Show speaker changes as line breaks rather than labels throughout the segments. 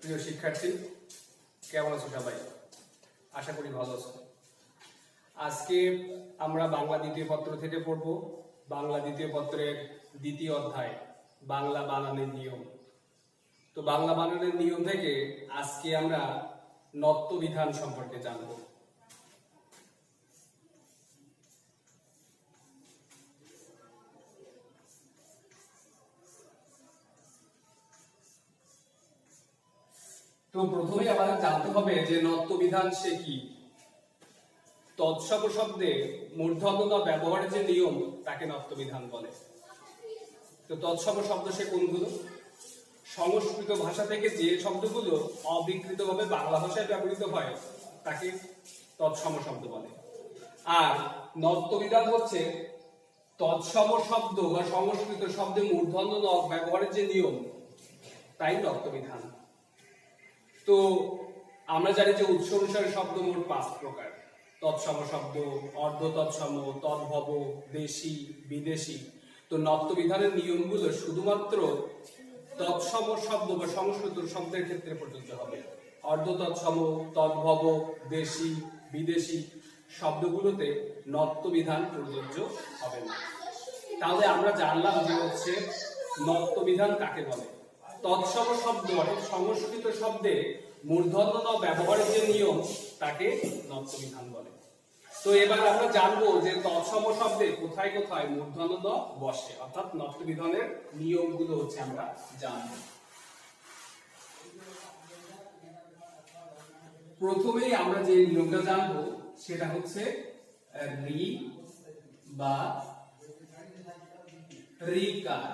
প্রিয় শিক্ষার্থী, কেমন আছো সবাই? আশা করি ভালো আছো। আজকে আমরা বাংলা দ্বিতীয় পত্র থেকে পড়ব বাংলা দ্বিতীয় পত্রের দ্বিতীয় অধ্যায় বাংলা বানানের নিয়ম। তো বাংলা বানানের নিয়ম থেকে আজকে আমরা নত্ব বিধান সম্পর্কে জানব। তো প্রথমে আমাদের জানতে হবে যে নত্ব বিধান সে কি। তৎসম শব্দে মূর্ধন্য ব্যবহারের যে নিয়ম তাকে নত্ব বিধান বলে। তো তৎসম শব্দ সে কোনগুলো? সংস্কৃত ভাষা থেকে যে শব্দগুলো অবিকৃতভাবে বাংলা ভাষায় ব্যবহৃত হয় তাকে তৎসম শব্দ বলে। আর নত্ব বিধান হচ্ছে তৎসম শব্দ বা সংস্কৃত শব্দে মূর্ধন্য ন ব্যবহারের যে নিয়ম তাই নত্ব বিধান। তো আমরা জানি যে উৎস অনুসারে শব্দ মোট 5 প্রকার: তৎসম শব্দ, অর্ধ তৎসম, তদ্ভব, দেশি, বিদেশি। তো নত্ব বিধানের নিয়মগুলো শুধুমাত্র তৎসম শব্দ বা সংস্কৃত শব্দের ক্ষেত্রে প্রযোজ্য হবে। অর্ধ তৎসম, তদ্ভব, দেশি, বিদেশি শব্দগুলোতে নত্ব বিধান প্রযোজ্য হবে না। তাহলে আমরা জানলাম যে হচ্ছে নত্ব বিধান কাকে বলে। তৎসম শব্দ অর্থাৎ সংস্কৃত শব্দে মূর্ধন্য ন ব্যবহারের যে নিয়ম তাকে নত্ব বিধান বলে। তো এবার আমরা জানবো যে তৎসম শব্দে কোথায় কোথায় মূর্ধন্য ন বসে, অর্থাৎ নত্ব বিধানের নিয়মগুলো হচ্ছে আমরা জানবো। প্রথমেই আমরা যে নিয়মটা জানবো সেটা হচ্ছে রি বা রিকার।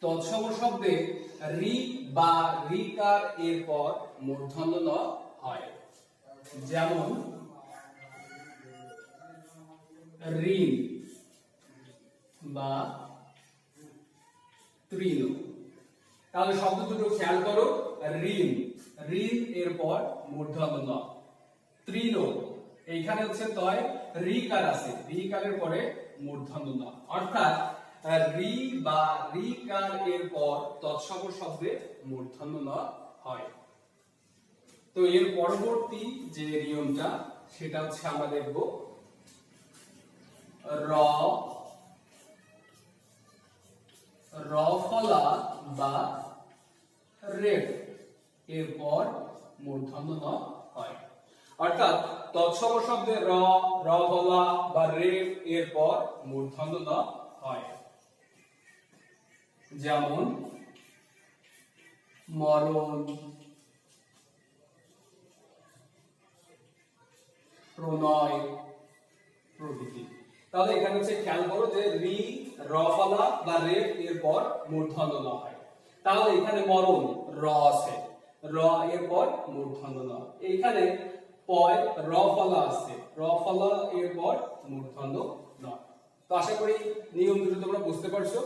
তৎসম শব্দে রি বা রিকার এর পর মূর্ধন্য ন হয়। যেমন ঋণ বা তৃণ। তাহলে শব্দ দুটো খেয়াল করো। ঋণ, ঋণ এর পর মূর্ধন্য ন। তৃণ, এইখানে হচ্ছে তয় রিকার আছে, রিকারের পরে মূর্ধন্য ন। অর্থাৎ রি বা রিকার এর পর তৎসম শব্দে মূর্ধন্য ন হয়। তো এর পরবর্তী যে নিয়মটা সেটা হচ্ছে আমরা দেখব র ফলা বা রেফ এর পর মূর্ধন্য ন হয়। অর্থাৎ তৎসম শব্দে র ফলা বা রেফ এর পর মূর্ধন্য ন হয়। যেমন মরণ, প্রণয় প্রভৃতি। তাহলে এখানে হচ্ছে খেয়াল করো যে রি, র ফলা বা রেফ এর পর মূর্ধন্য ন হয়। তাহলে এখানে মরণ র আছে, র এর পর মূর্ধন্য ন। এইখানে পয় র ফলা আছে, র ফলা এর পর মূর্ধন্য ন। তো আশা করি নিয়ম দুটো তোমরা বুঝতে পারছো।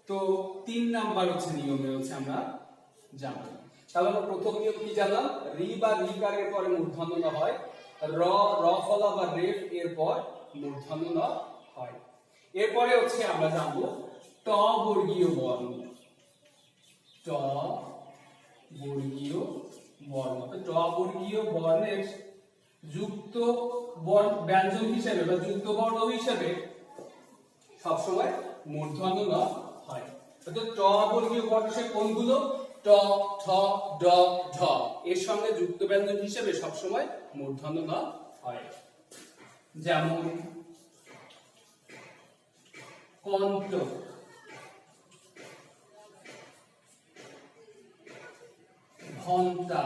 তো 3 নাম্বার হচ্ছে নিয়মে হচ্ছে আমরা জানবো। তাহলে আমরা প্রথম নিয়ম কি জানলাম? রি বা রিকার এর পরে মূর্ধন্য ন হয়, র ফলা বা রেফ এর পর মূর্ধন্য ন হয়। এরপরে হচ্ছে আমরা জানবো ট বর্গীয় বর্ণ। ট বর্গীয় বর্ণ, ট বর্গীয় বর্ণের যুক্ত ব্যঞ্জন হিসেবে বা যুক্ত বর্ণ হিসেবে সবসময় মূর্ধন্য ন হয়। অর্থাৎ ট বর্গীয় বর্ণ সে কোনগুলো? ট, ঠ, ড, ঢ এর সঙ্গে যুক্ত ব্যঞ্জন হিসেবে সবসময় মূর্ধন্য ন হয়। যেমন কণ্ঠ, ঘন্টা।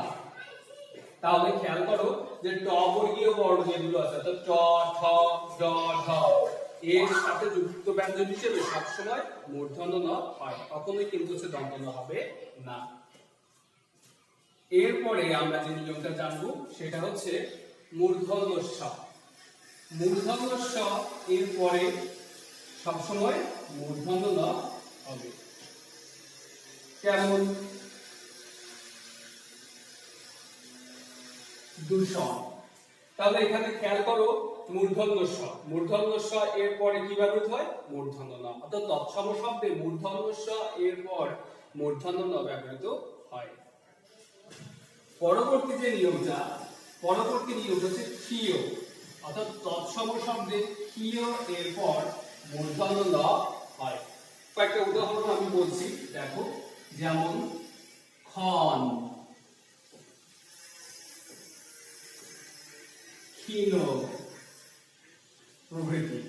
তাহলে খেয়াল করো যে ট বর্গীয় বর্ণ যেগুলো আছে অর্থাৎ ট, ঠ, ড, ঢ এর সাথে যুক্ত ব্যঞ্জন হিসেবে সবসময় মূর্ধন্য ন হয়, কখনোই কিন্তু হচ্ছে দন্ত ন হবে না। এরপরে আমরা যে নিয়মটা জানবো সেটা হচ্ছে মূর্ধন্য ষ। মূর্ধন্য ষ এর পরে সবসময় মূর্ধন্য ন হবে। যেমন দূষণ। তাহলে এখানে খেয়াল করো মূর্ধন্য ষ, মূর্ধন্য ষ এর পরে কি ব্যবহৃত হয়? মূর্ধন্য ন। অর্থাৎ তৎসম শব্দে মূর্ধন্য ষ এর পর মূর্ধন্য ন ব্যবহৃত হয়। পরবর্তী নিয়মটা হচ্ছে ক্ষীয়, অর্থাৎ তৎসম শব্দে ক্ষীয় এর পর মূর্ধন্য ন হয়। কয়েকটা উদাহরণ আমি বলছি, দেখো, যেমন ক্ষণ, ক্ষীণ প্রভৃতি।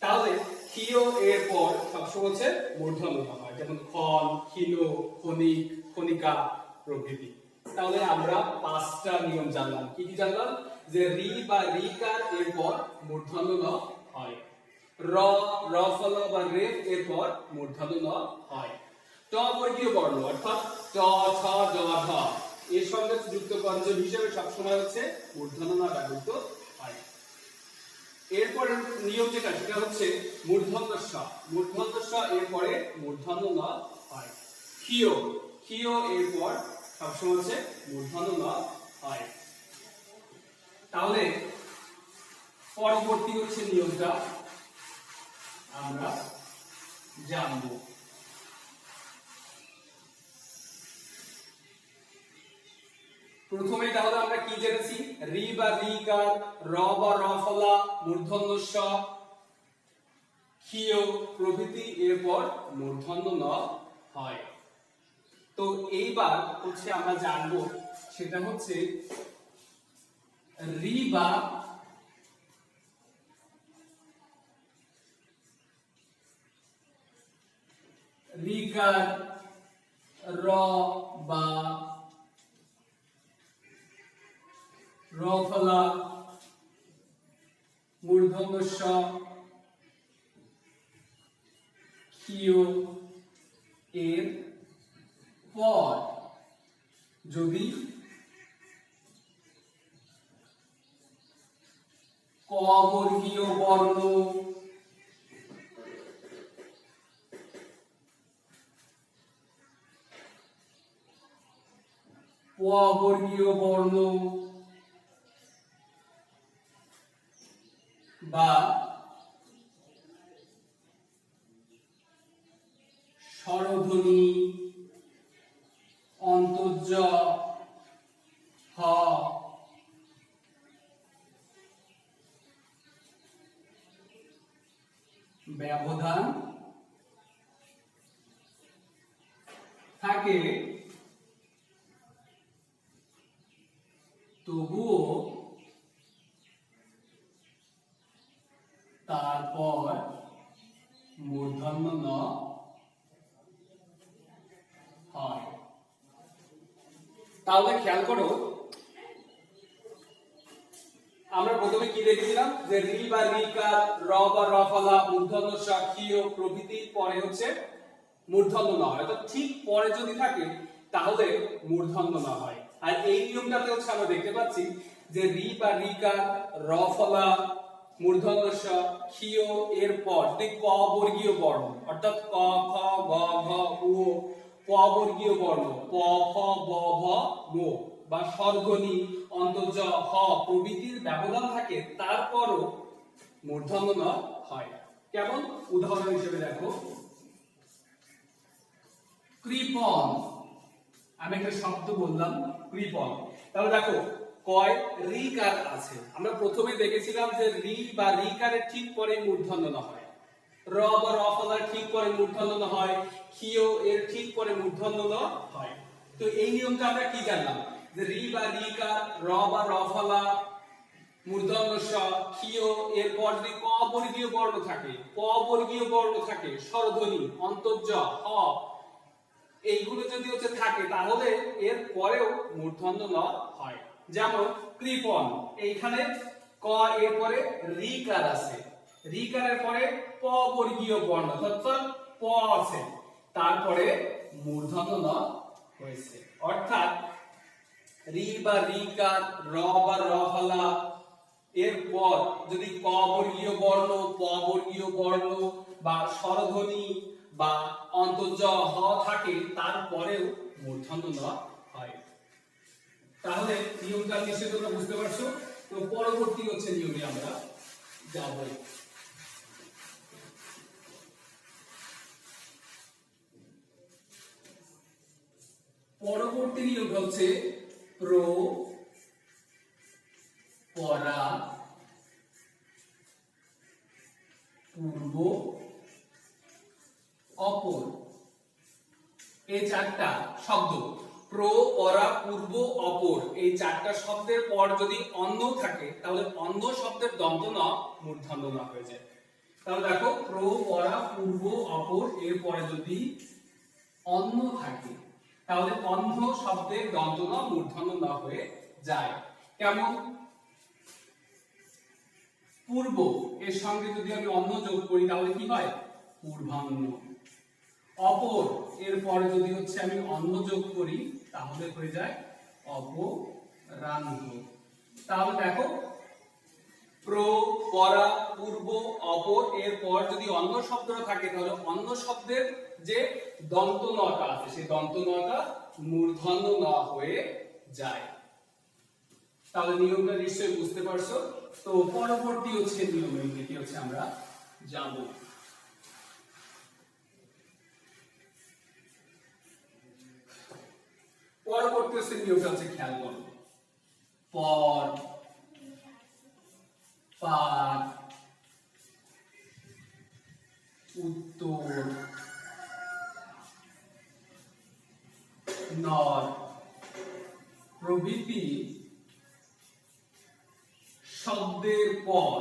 তাহলে ক্ষীয় এর পর সবসময় হচ্ছে মূর্ধন্য ন হয়, যেমন ক্ষণ, ক্ষীণ, ক্ষণিক, ক্ষণিকা প্রভৃতি। তাহলে আমরা 5টা নিয়ম জানলাম। কি কি জানলাম? যে রি বা রিকার এর পর মূর্ধন্য ন হয়, র, র ফলা বা রেফ এর পর মূর্ধন্য ন হয়, ট বর্গীয় বর্ণ অর্থাৎ ট, ঠ, ড, ঢ এর সঙ্গে যুক্ত কঞ্জক হিসেবে সবসময় হচ্ছে মূর্ধন্য ন ব্যবহৃত হয়। এরপরে নিয়ম যেটা সেটা হচ্ছে মূর্ধন্য ষ, মূর্ধন্য ষ এর পরে মূর্ধন্য ন হয়। ক্ষীয়, ক্ষীয় এর পর সবসময় হচ্ছে মূর্ধন্য ন হয়। তাহলে পরবর্তী হচ্ছে নিয়মটা আমরা জানব। প্রথমে তাহলে আমরা কি জেনেছি? রি বা রিকার, র বা র ফলা, মূর্ধন্য ষ, ক্ষীয় প্রভৃতি এরপর মূর্ধন্য ন হয়। তো এইবার হচ্ছে আমরা জানবো, সেটা হচ্ছে রি বা রিকার, র বা র ফলা, মূর্ধন্য ষ, ক্ষীয় এর পর যদি ক বর্গীয় বর্ণ, প বর্গীয় বর্ণ বা স্বরধ্বনি অন্তর্জ হ ব্যবধান থাকে, তবুও তারপর মূর্ধন্য ন হয়। তাহলে খেয়াল করো, আমরা প্রথমে কি দেখেছিলাম? যে রি বা রিকার, র বা র ফলা, মূর্ধন্য ষ, ক্ষীয় প্রভৃতির পরে হচ্ছে মূর্ধন্য ন হয়, অর্থাৎ ঠিক পরে যদি থাকে তাহলে মূর্ধন্য ন হয়। আর এই নিয়মটাতে হচ্ছে আমরা দেখতে পাচ্ছি যে রি বা রিকার, র ফলা, মূর্ধন্য ষ, ক্ষীয় এর পর যদি ক বর্গীয় বর্ণ অর্থাৎ ক, খ, গ, ঘ, উ, প বর্গীয় বর্ণ প, ফ, ব, ভ, ম বা স্বরধ্বনি অন্তর্জ হ প্রভৃতির ব্যবধান থাকে, তারপরও মূর্ধন্য ন হয়। কেমন? উদাহরণ হিসেবে দেখো, কৃপণ, আমি একটা শব্দ বললাম কৃপণ। তাহলে দেখো কয় রিকার আছে, আমরা প্রথমে দেখেছিলাম যে রি বা রিকারের ঠিক পরে মূর্ধন্য ন হয়, র বা র ফলার ঠিক পরে মূর্ধন্য ন হয়, ক্ষীয় এর ঠিক পরে মূর্ধন্য ন হয়। তো এই নিয়মটা আমরা কি জানলাম? যে রি বা রিকার, র বা র ফলা, মূর্ধন্য ষ, ক্ষীয় এর পর যদি ক বর্গীয় বর্ণ থাকে, প বর্গীয় বর্ণ থাকে, স্বরধ্বনি অন্তর্জ হ এইগুলো যদি হচ্ছে থাকে তাহলে এর পরেও মূর্ধন্য ন হয়। যেমন কৃপণ, এইখানে ক এর পরে রিকার আছে, রিকারের পরে প বর্গীয় বর্ণ অর্থাৎ প আছে, তারপরে মূর্ধন্য ন হয়েছে। অর্থাৎ রি বা রিকার, র বা র ফলা এরপর যদি ক বর্গীয় বর্ণ, প বর্গীয় বর্ণ বা স্বরধ্বনি বা অন্তর্জ হ থাকে, তারপরেও মূর্ধন্য ন হয়। তাহলে নিয়মটা নিশ্চয়ই তোমরা বুঝতে পারছো। তো পরবর্তী হচ্ছে নিয়মে আমরা যাব। পরবর্তী নিয়ম হচ্ছে প্র, পরা, পূর্ব, অপর। এই চারটা শব্দ প্র, পরা, পূর্ব, অপর, এই চারটা শব্দের পর যদি অন্য থাকে তাহলে অন্য শব্দের দন্ত ন মূর্ধন্য ন হয়ে যায়। তাহলে দেখো প্র, পরা, পূর্ব, অপর এর পরে যদি অন্য থাকে তাহলে অন্ধ শব্দের দন্ত ন মূর্ধন্য ন হয়ে যায়। কেমন? পূর্ব এর সঙ্গে যদি আমি অন্য যোগ করি তাহলে কি হয়? পূর্বান্ন। অপর এর পরে যদি হচ্ছে আমি অন্য যোগ করি তাহলে হয়ে যায় অপরাহ্ন। তাহলে দেখো প্র, পরা, পূর্ব, অপর এর পর যদি অন্য শব্দটা থাকে তাহলে অন্য শব্দের যে দন্ত নটা আছে সেই দন্ত নটা মূর্ধন্য ন হয়ে যায়। তাহলে নিয়মটা নিশ্চয়ই বুঝতে পারছো। তো পরবর্তী হচ্ছে নিয়মের দিকে হচ্ছে আমরা যাব। পরবর্তী হচ্ছে নিয়মটা হচ্ছে খেয়াল করো। পর, পার, উত্তর, নর প্রভৃতি শব্দের পর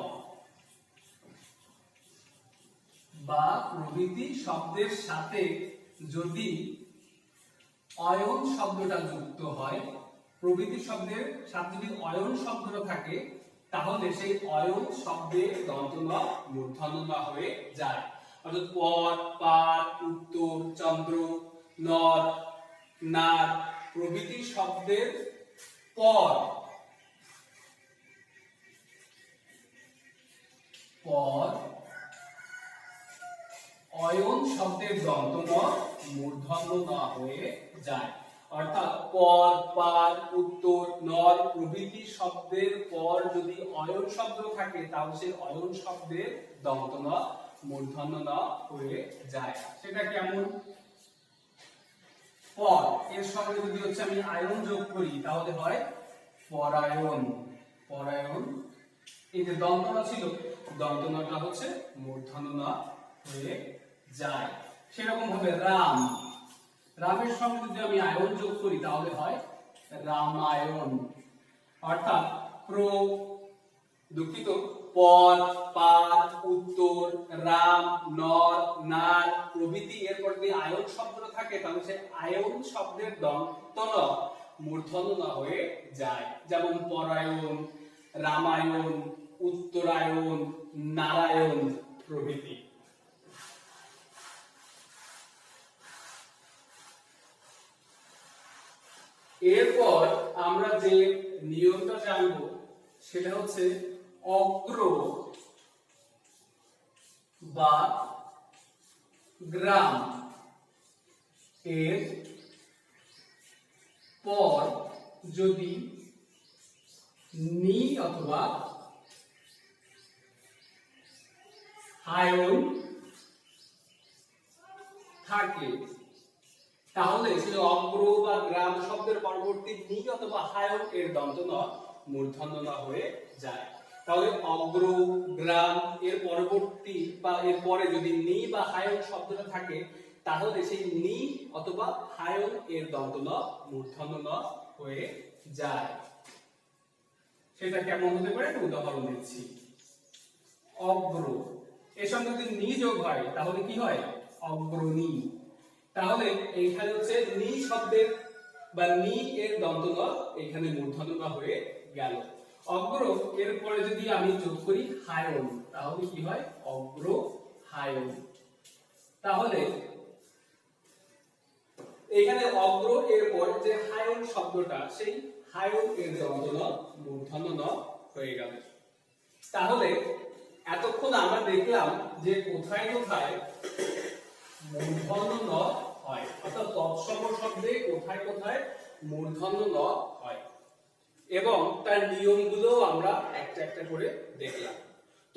বা প্রভৃতি শব্দের সাথে যদি অয়ন শব্দটা যুক্ত হয়, প্রভৃতি শব্দের সাথে যদি অয়ন শব্দটা থাকে তাহলে সেই অয়ন শব্দের দন্ত ন মূর্ধন্য ন হয়ে যায়। অর্থাৎ পর, পার, উত্তর, চন্দ্র, নর, নার প্রভৃতি শব্দের পর অয়ন শব্দের দন্ত ন মূর্ধন্য ন হয়ে যায়। অর্থাৎ পর, পার, উত্তর, নর প্রভৃতি শব্দের পর যদি অয়ন শব্দ থাকে তাহলে সেই অয়ন শব্দের দন্ত ন মূর্ধন্য ন হয়ে যায়। সেটা কেমন? পর এর সঙ্গে যদি হচ্ছে আমি আয়ন যোগ করি তাহলে হয় পরায়ণ। পরায়ণ এই যে দন্ত ন ছিল দন্ত নটা হচ্ছে মূর্ধন্য ন হয়ে যায়। সেরকম ভাবে রাম, রামের সঙ্গে যদি আমি আয়ন যোগ করি তাহলে হয় রামায়ণ। অর্থাৎ দুঃখিত পর, পার, উত্তর, রাম, নর, নার প্রভৃতি এরপর যদি আয়ন শব্দটা থাকে তাহলে সেই আয়ন শব্দের দন্ত ন মূর্ধন্য ন হয়ে যায়। যেমন পরায়ণ, রামায়ণ, উত্তরায়ণ, নারায়ণ প্রভৃতি। এরপর আমরা যে নিয়মটা জানবো সেটা হচ্ছে অগ্র বা গ্রাম এর পর যদি নি অথবা হায়ন থাকে তাহলে সেই অগ্র বা গ্রাম শব্দের পরবর্তী নি অথবা হায়ন এর দন্ত ন মূর্ধন্য ন হয়ে যায়। তাহলে অগ্র, গ্রাম এর পরবর্তী বা এর পরে যদি নি বা হায়ন শব্দটা থাকে তাহলে সেই নি অথবা হায়ন এর দন্ত ন মূর্ধন্য ন হয়ে যায়। সেটা কেমন হতে পারে একটা উদাহরণ দিচ্ছি। অগ্র এর সঙ্গে যদি নি যোগ হয় তাহলে কি হয়? অগ্রণী। তাহলে এইখানে হচ্ছে নি শব্দের বা নি এর দন্ত ন এইখানে মূর্ধন্য ন হয়ে গেল। অগ্র এর পরে যদি আমি যোগ করি হায়ন তাহলে কি হয়? অগ্র হায়ন। তাহলে এখানে অগ্র এর পর যে হায়ন শব্দটা সেই হায়ন এর দন্ত ন মূর্ধন্য ন হয়ে গেল। তাহলে এতক্ষণ আমরা দেখলাম যে কোথায় কোথায় মূর্ধন্য ন হয়, অর্থাৎ তৎসম শব্দে কোথায় কোথায় মূর্ধন্য ন হয় এবং তার নিয়মগুলো আমরা একটা একটা করে দেখলাম।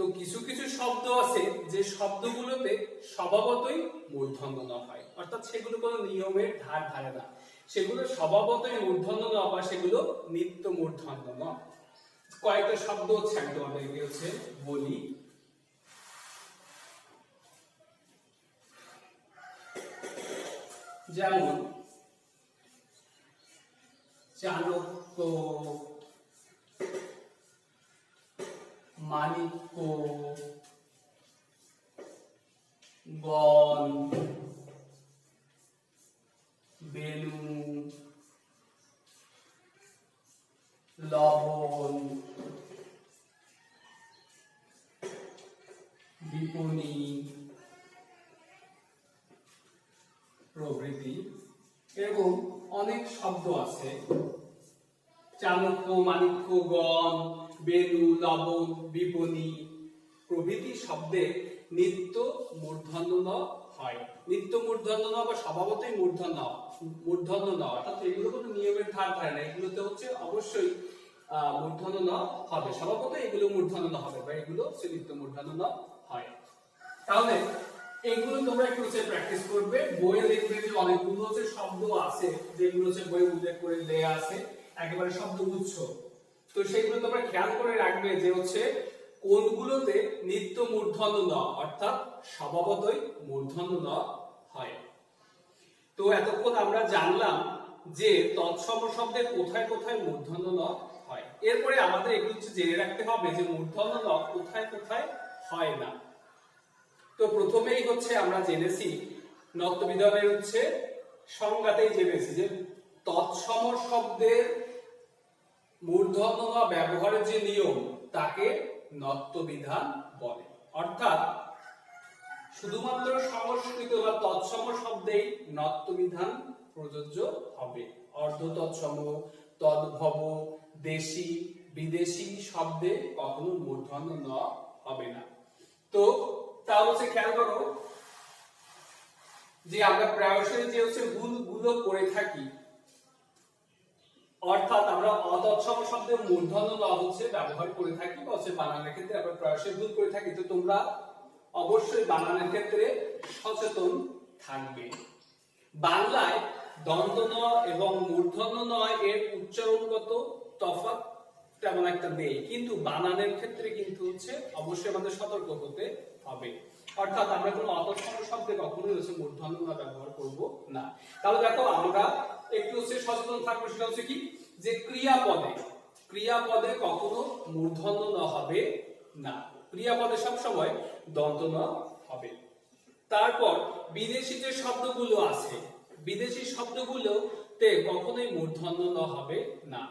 তো কিছু কিছু শব্দ আছে যে শব্দগুলোতে স্বভাবতই মূর্ধন্য ন হয়, অর্থাৎ সেগুলো কোনো নিয়মের ধার ধারে না, সেগুলো স্বভাবতই মূর্ধন্য ন বা সেগুলো নিত্য মূর্ধন্য ন। কয়েকটা শব্দ হচ্ছে আমি তোমাদেরকে হচ্ছে বলি। যেমন চাণক্য, মাণিক্য, গণ, বেনু, লবণ, বিপণী প্রভৃতি। এরকম অনেক শব্দ আছে। চাণক্য, মাণিক্য, গণ, বেনু, লবণ, বিপণী প্রভৃতি শব্দে নিত্য মূর্ধন্য ন হয়। নিত্য মূর্ধন্য ন বা স্বভাবতই মূর্ধন্য ন, অর্থাৎ এগুলো কোনো নিয়মের ধার ধারে না, এগুলোতে হচ্ছে অবশ্যই মূর্ধন্য ন হবে, স্বভাবতই এগুলো মূর্ধন্য ন হবে বা এগুলো হচ্ছে নিত্য মূর্ধন্য ন হয়। তাহলে এগুলো তোমরা একটু হচ্ছে প্র্যাকটিস করবে। বইয়ে দেখবে যে অনেকগুলো হচ্ছে শব্দ আছে যেগুলো হচ্ছে বইয়ে উল্লেখ করে দেয়া আছে, একেবারে শব্দগুচ্ছ। তো সেগুলো তোমরা খেয়াল করে রাখবে যে হচ্ছে কোনগুলোতে নিত্য মূর্ধন্য ন অর্থাৎ স্বভাবতই মূর্ধন্য ন হয়। তো এতক্ষণ আমরা জানলাম যে তৎসম শব্দে কোথায় কোথায় মূর্ধন্য ন হয়। এরপরে আমাদের একটু হচ্ছে জেনে রাখতে হবে যে মূর্ধন্য ন কোথায় কোথায় হয় না। তো প্রথমেই হচ্ছে আমরা জেনেছি নত্যবিধানের হচ্ছে সংজ্ঞাতেই জেনেছি যে তৎসম শব্দের মূর্ধন্য ন ব্যবহারের যে নিয়ম তাকে নত্যবিধান বলে, অর্থাৎ শুধুমাত্র সংস্কৃত বা তৎসম শব্দেই নত্যবিধান প্রযোজ্য হবে। অর্ধ তৎসম, তদ্ভব, দেশি, বিদেশি শব্দে কখনো মূর্ধন্য ন হবে না। তো তাহলে হচ্ছে খেয়াল করো যে আমরা প্রায়শই যে হচ্ছে ভুলগুলো করে থাকি, অর্থাৎ আমরা অতৎসম শব্দে মূর্ধন্য ন হচ্ছে ব্যবহার করে থাকি বা হচ্ছে বানানের ক্ষেত্রে আমরা প্রায়শই ভুল করে থাকি। তো তোমরা অবশ্যই বানানের ক্ষেত্রে সচেতন থাকবে। বাংলায় দন্ত ন এবং মূর্ধন্য ন এর উচ্চারণগত তফাৎ তেমন একটা নেই, কিন্তু বানানের ক্ষেত্রে কিন্তু হচ্ছে অবশ্যই আমাদের সতর্ক হতে হবে, অর্থাৎ আমরা কোনো অতৎসম শব্দে কখনোই হচ্ছে মূর্ধন্য ন ব্যবহার করব না। তাহলে দেখো আমরা একটু হচ্ছে সচেতন থাকবো, সেটা হচ্ছে কি যে ক্রিয়াপদে কখনো মূর্ধন্য ন হবে না, ক্রিয়াপদে সবসময় দন্ত ন হবে। তারপর বিদেশি যে শব্দগুলো আছে, বিদেশি শব্দগুলোতে কখনোই মূর্ধন্য ন হবে না,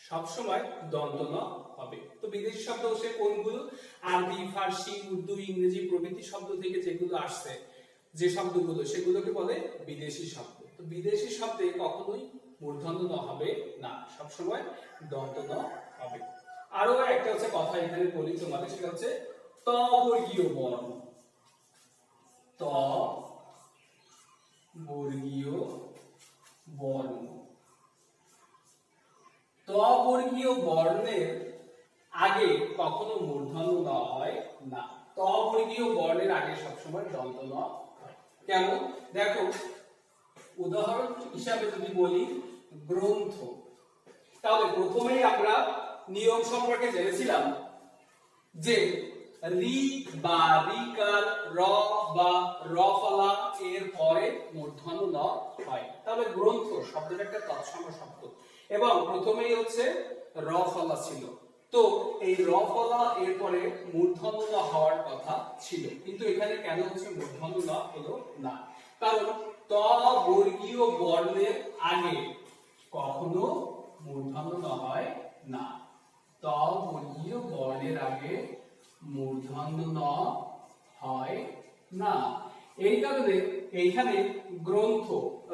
সবসময় দন্ত ন হবে। তো বিদেশি শব্দ হচ্ছে কোনগুলো? আরবি, ফার্সি, উর্দু, ইংরেজি প্রভৃতি শব্দ থেকে যেগুলো আসছে, যে শব্দগুলো, সেগুলোকে বলে বিদেশি শব্দ। তো বিদেশি শব্দে কখনোই মূর্ধন্য ন হবে না, সবসময় দন্ত ন হবে। আরো একটা হচ্ছে কথা এখানে বলি তোমাদের, সেটা হচ্ছে ত বর্গীয় বর্ণ। ত বর্গীয় বর্ণ, ত বর্গীয় বর্ণের আগে কখনো মূর্ধন্য ন হয় না, ত বর্গীয় বর্ণের আগে সবসময় দন্ত ন হয়। কেমন দেখো, উদাহরণ হিসাবে যদি বলি গ্রন্থ, তাহলে প্রথমেই আমরা নিয়ম সম্পর্কে জেনেছিলাম যে রি বা রিকার, র বা র ফলা এর পরে মূর্ধন্য ন হয়। তাহলে গ্রন্থ শব্দটা একটা তৎসম শব্দ এবং প্রথমেই হচ্ছে র ফলা ছিল। তো এই র ফলা এর পরে মূর্ধন্য ন হওয়ার কথা ছিল, কিন্তু এখানে কেন হচ্ছে মূর্ধন্য ন হলো না? কারণ ত বর্গীয় বর্ণের আগে কখনো মূর্ধন্য ন হয় না, ত বর্গীয় বর্ণের আগে মূর্ধন্য ন হয় না। এই কারণে এইখানে গ্রন্থ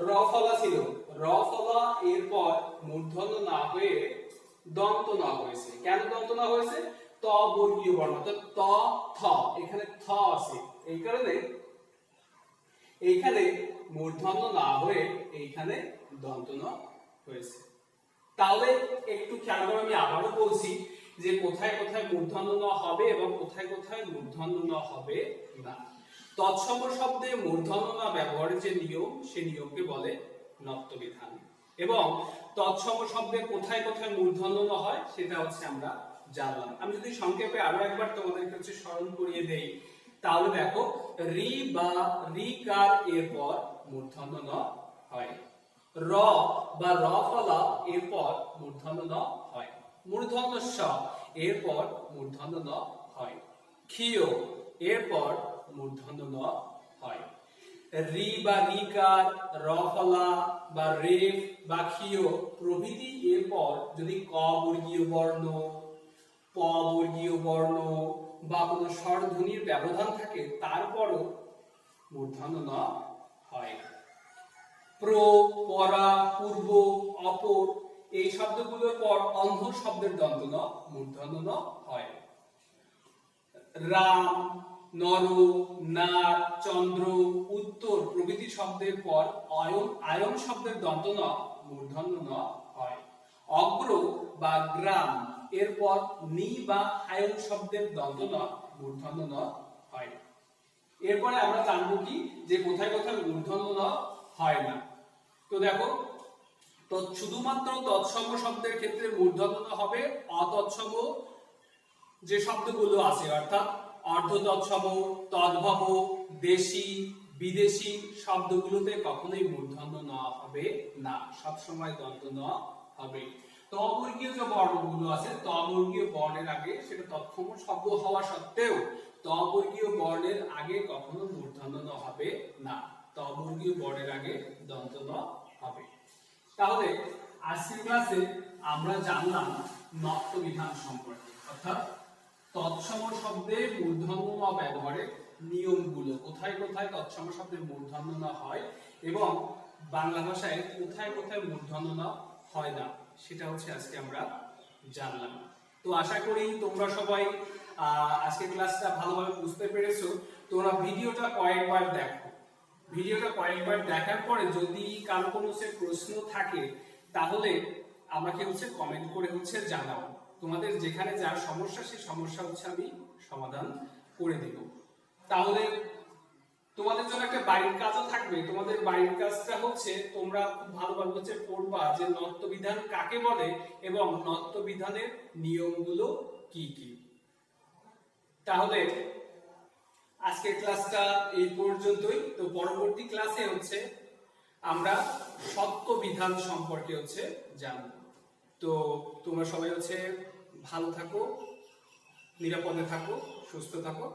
র ফলা ছিল, র ফলা এরপর মূর্ধন্য না হয়ে দন্ত ন হয়েছে। কেন দন্ত ন হয়েছে? ত বর্গীয় বর্ণ, তো ত থ, এখানে থ আছে, এই কারণে এইখানে মূর্ধন্য না হয়ে এইখানে দন্ত ন হয়েছে। তাহলে একটু খেয়াল করে আমি আবারও বলছি, যে কোথায় কোথায় মূর্ধন্য ন হবে এবং কোথায় কোথায় মূর্ধন্য ন হবে না। তৎসম শব্দে মূর্ধন্য ন ব্যবহারের যে নিয়ম, সেই নিয়মকে বলে নত্ব বিধান। এবং তৎসম শব্দে কোথায় কোথায় মূর্ধন্য ন হয় সেটা হচ্ছে আমরা জানলাম। আমি যদি সংক্ষেপে আরো একবার তোমাদেরকে হচ্ছে স্মরণ করিয়ে দেই, তাহলে দেখো রি বা রিকার এর পর মূর্ধন্য ন হয়, র বা র ফলা এর পর মূর্ধন্য ন হয়, মূর্ধন্য স এর পর মূর্ধন্য ন হয়, ক্ষিয় এর পর মূর্ধন্য ন হয়। রি বা রিকার, র ফলা বা রেফ বা ক্ষিয় প্রভৃতি এর পর যদি ক বর্গীয় বর্ণ, প বর্গীয় বর্ণ বা কোনো স্বরধ্বনির ব্যবধান থাকে তারপরও মূর্ধন্য ন হয়। প্র, পরা, পূর্ব, অপর এই শব্দগুলোর পর অন্ধ শব্দের দন্ত ন মূর্ধন্য ন হয়। রাম, নর, নার, চন্দ্র, উত্তর প্রভৃতি শব্দের পর আয়ন শব্দের দন্ত ন মূর্ধন্য ন হয়। অগ্র বা গ্রাম এর পর নি বা আয়ন শব্দের দন্ত ন মূর্ধন্য ন হয়। এরপরে আমরা জানবো কি যে কোথায় কোথায় মূর্ধন্য ন হয় না। তো দেখো, তো শুধুমাত্র তৎসম শব্দের ক্ষেত্রে মূর্ধন্য ন হবে, অতৎসম যে শব্দগুলো আছে অর্থাৎ অর্ধ তৎসম, তদ্ভব, দেশি, বিদেশি শব্দগুলোতে কখনোই মূর্ধন্য ন হবে না, সব সময় দন্ত ন হবে। তবর্গীয় যে বর্ণগুলো আছে, তবর্গীয় বর্ণের আগে সেটা তৎসম শব্দ হওয়া সত্ত্বেও তবর্গীয় বর্ণের আগে কখনো মূর্ধন্য ন হবে না, তবর্গীয় বর্ণের আগে দন্ত ন হবে। তাহলে আজকের ক্লাসে আমরা জানলাম নত্ব বিধান সম্পর্কে, অর্থাৎ তৎসম শব্দে মূর্ধন্য ন ব্যবহারের নিয়মগুলো, কোথায় কোথায় তৎসম শব্দে মূর্ধন্য ন হয় এবং বাংলা ভাষায় কোথায় কোথায় মূর্ধন্য ন হয় না, সেটা হচ্ছে আজকে আমরা জানলাম। তো আশা করি তোমরা সবাই আজকে ক্লাসটা ভালোভাবে বুঝতে পেরেছো। তোমরা ভিডিওটা কয়েকবার দেখো, ভিডিওটা কয়েকবার দেখার পরে যদি কারো কোনো প্রশ্ন থাকে তাহলে আমাকে হচ্ছে কমেন্ট করে হচ্ছে জানাও। তোমাদের যেখানে যার সমস্যা সেই সমস্যা হচ্ছে আমি সমাধান করে দেব। তাহলে তোমাদের জন্য একটা বাড়ির কাজও থাকবে। তোমাদের বাড়ির কাজটা হচ্ছে তোমরা খুব ভালোভাবে হচ্ছে পড়বা যে নত্ব বিধান কাকে বলে এবং নত্ব বিধানের নিয়মগুলো কি কি। তাহলে আজকের ক্লাসটা এই পর্যন্তই। তো পরবর্তী ক্লাসে হচ্ছে আমরা সত্য বিধান সম্পর্কে হচ্ছে জানব। তো তোমরা সবাই হচ্ছে ভালো থাকো, নিরাপদে থাকো, সুস্থ থাকো।